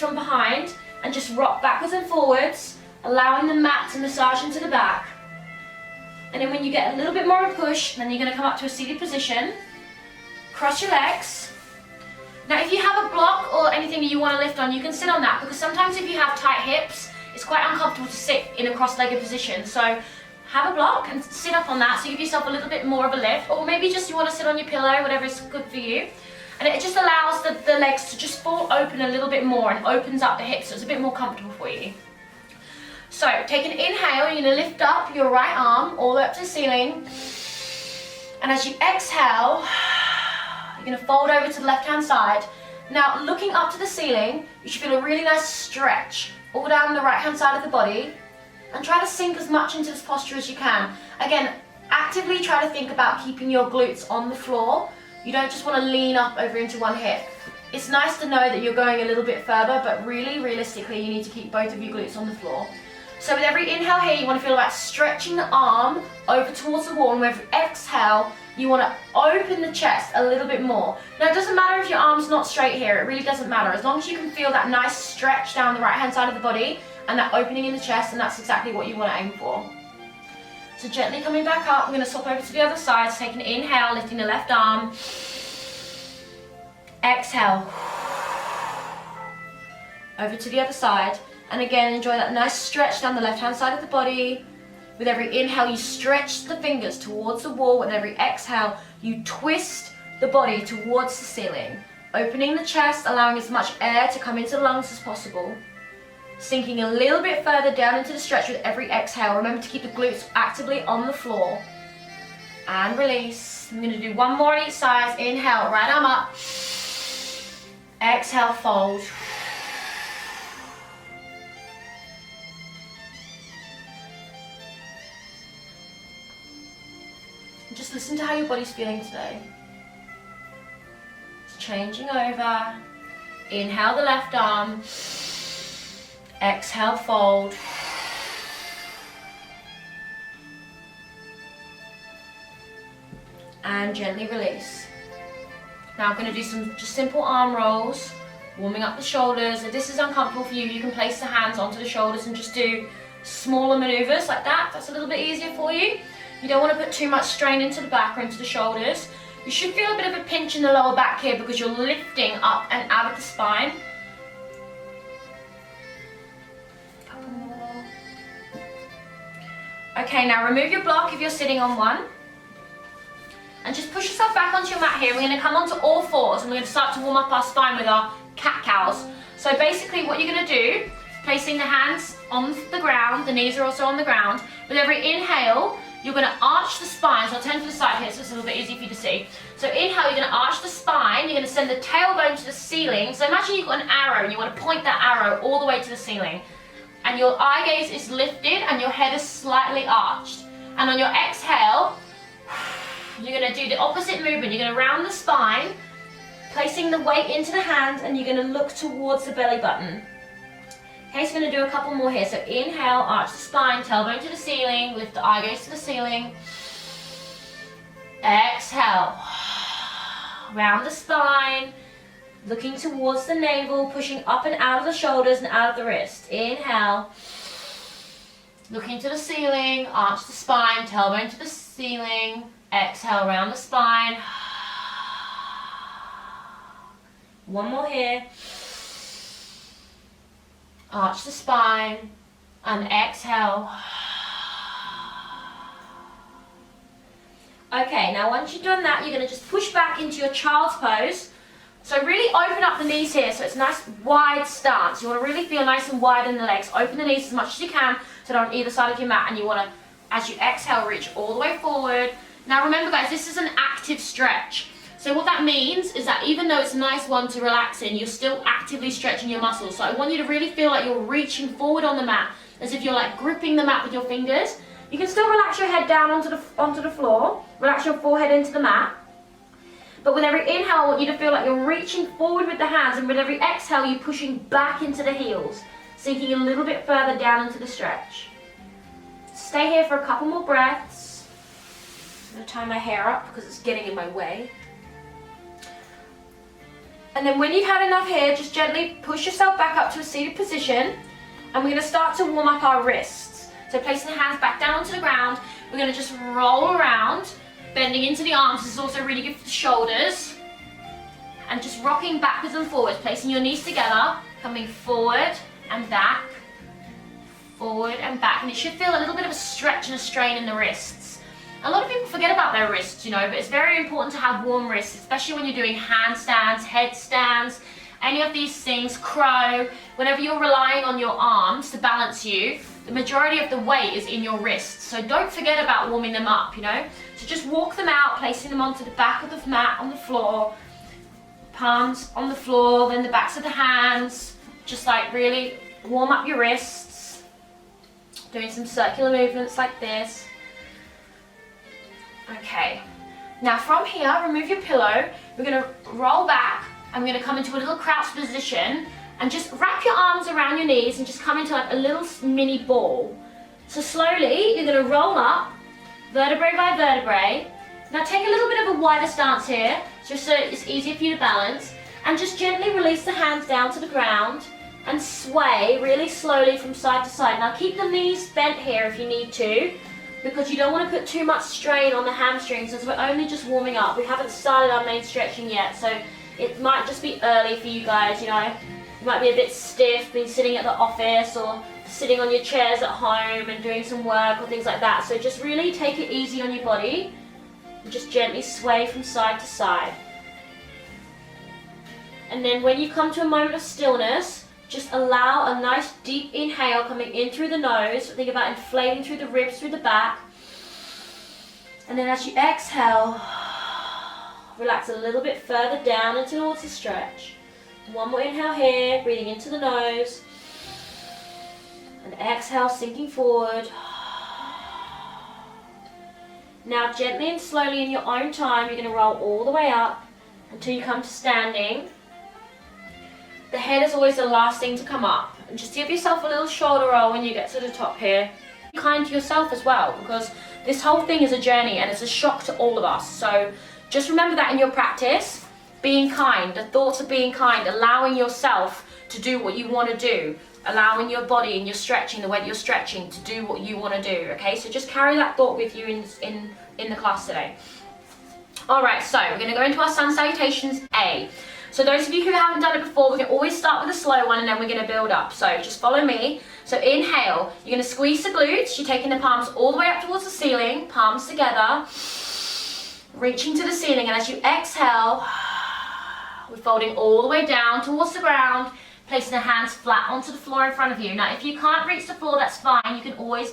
from behind and just rock backwards and forwards, allowing the mat to massage into the back. And then when you get a little bit more of a push, then you're going to come up to a seated position. Cross your legs. Now if you have a block or anything that you want to lift on, you can sit on that, because sometimes if you have tight hips, it's quite uncomfortable to sit in a cross-legged position. So have a block and sit up on that, so you give yourself a little bit more of a lift, or maybe just you want to sit on your pillow, whatever is good for you. And it just allows the legs to just fall open a little bit more and opens up the hips, so it's a bit more comfortable for you. So take an inhale, you're going to lift up your right arm all the way up to the ceiling. And as you exhale, you're going to fold over to the left-hand side. Now, looking up to the ceiling, you should feel a really nice stretch all down the right-hand side of the body. And try to sink as much into this posture as you can. Again, actively try to think about keeping your glutes on the floor. You don't just want to lean up over into one hip. It's nice to know that you're going a little bit further, but really, realistically, you need to keep both of your glutes on the floor. So with every inhale here, you want to feel like stretching the arm over towards the wall, and with every exhale, you want to open the chest a little bit more. Now it doesn't matter if your arm's not straight here, it really doesn't matter. As long as you can feel that nice stretch down the right hand side of the body and that opening in the chest, and that's exactly what you want to aim for. So gently coming back up, we're going to swap over to the other side. So take an inhale, lifting the left arm. Exhale. Over to the other side. And again, enjoy that nice stretch down the left-hand side of the body. With every inhale, you stretch the fingers towards the wall. With every exhale, you twist the body towards the ceiling. Opening the chest, allowing as much air to come into the lungs as possible. Sinking a little bit further down into the stretch with every exhale. Remember to keep the glutes actively on the floor. And release. I'm going to do one more on each side. Inhale, right arm up. Exhale, fold. Just listen to how your body's feeling today. It's changing over. Inhale the left arm. Exhale, fold. And gently release. Now I'm going to do some just simple arm rolls, warming up the shoulders. If this is uncomfortable for you, you can place the hands onto the shoulders and just do smaller maneuvers like that. That's a little bit easier for you. You don't want to put too much strain into the back or into the shoulders. You should feel a bit of a pinch in the lower back here because you're lifting up and out of the spine. Couple more. Okay, now remove your block if you're sitting on one. And just push yourself back onto your mat here. We're going to come onto all fours and we're going to start to warm up our spine with our cat-cows. So basically what you're going to do, placing the hands on the ground, the knees are also on the ground. With every inhale, you're going to arch the spine. So I'll turn to the side here so it's a little bit easier for you to see. So inhale, you're going to arch the spine. You're going to send the tailbone to the ceiling. So imagine you've got an arrow and you want to point that arrow all the way to the ceiling. And your eye gaze is lifted and your head is slightly arched. And on your exhale, you're going to do the opposite movement. You're going to round the spine, placing the weight into the hands, and you're going to look towards the belly button. Okay, so we're going to do a couple more here. So inhale, arch the spine, tailbone to the ceiling, lift the eye gaze to the ceiling. Exhale, round the spine, looking towards the navel, pushing up and out of the shoulders and out of the wrist. Inhale, looking to the ceiling, arch the spine, tailbone to the ceiling. Exhale, round the spine. One more here. Arch the spine and exhale. Okay, now once you've done that, you're going to just push back into your child's pose. So really open up the knees here, so it's a nice wide stance. You want to really feel nice and wide in the legs. Open the knees as much as you can, so they're on either side of your mat, and you want to, as you exhale, reach all the way forward. Now remember guys, this is an active stretch. So what that means is that even though it's a nice one to relax in, you're still actively stretching your muscles. So I want you to really feel like you're reaching forward on the mat, as if you're like gripping the mat with your fingers. You can still relax your head down onto the floor, relax your forehead into the mat. But with every inhale, I want you to feel like you're reaching forward with the hands, and with every exhale, you're pushing back into the heels, sinking a little bit further down into the stretch. Stay here for a couple more breaths. I'm going to tie my hair up because it's getting in my way. And then when you've had enough here, just gently push yourself back up to a seated position. And we're going to start to warm up our wrists. So placing the hands back down onto the ground, we're going to just roll around, bending into the arms. This is also really good for the shoulders. And just rocking backwards and forwards, placing your knees together, coming forward and back, forward and back. And it should feel a little bit of a stretch and a strain in the wrists. A lot of people forget about their wrists, but it's very important to have warm wrists, especially when you're doing handstands, headstands, any of these things, crow. Whenever you're relying on your arms to balance you, the majority of the weight is in your wrists. So don't forget about warming them up, So just walk them out, placing them onto the back of the mat on the floor, palms on the floor, then the backs of the hands. Just like really warm up your wrists. Doing some circular movements like this. Okay. Now from here, remove your pillow. We're going to roll back. I'm going to come into a little crouch position and just wrap your arms around your knees and just come into like a little mini ball. So slowly, you're going to roll up, vertebrae by vertebrae. Now take a little bit of a wider stance here, just so it's easier for you to balance. And just gently release the hands down to the ground and sway really slowly from side to side. Now keep the knees bent here if you need to, because you don't want to put too much strain on the hamstrings as we're only just warming up. We haven't started our main stretching yet, so it might just be early for you guys, You might be a bit stiff, being sitting at the office or sitting on your chairs at home and doing some work or things like that. So just really take it easy on your body and just gently sway from side to side. And then when you come to a moment of stillness, just allow a nice deep inhale coming in through the nose. Think about inflating through the ribs, through the back. And then as you exhale, relax a little bit further down and towards the stretch. One more inhale here, breathing into the nose. And exhale, sinking forward. Now gently and slowly in your own time, you're going to roll all the way up until you come to standing. The head is always the last thing to come up. And just give yourself a little shoulder roll when you get to the top here. Be kind to yourself as well, because this whole thing is a journey and it's a shock to all of us. So just remember that in your practice. Being kind, the thoughts of being kind, allowing yourself to do what you want to do, allowing your body and your stretching, the way that you're stretching, to do what you want to do, okay? So just carry that thought with you in the class today. Alright, so we're going to go into our sun salutations A. So those of you who haven't done it before, we can always start with a slow one and then we're going to build up. So just follow me. So inhale, you're going to squeeze the glutes, you're taking the palms all the way up towards the ceiling, palms together, reaching to the ceiling, and as you exhale, we're folding all the way down towards the ground, placing the hands flat onto the floor in front of you. Now if you can't reach the floor, that's fine, you can always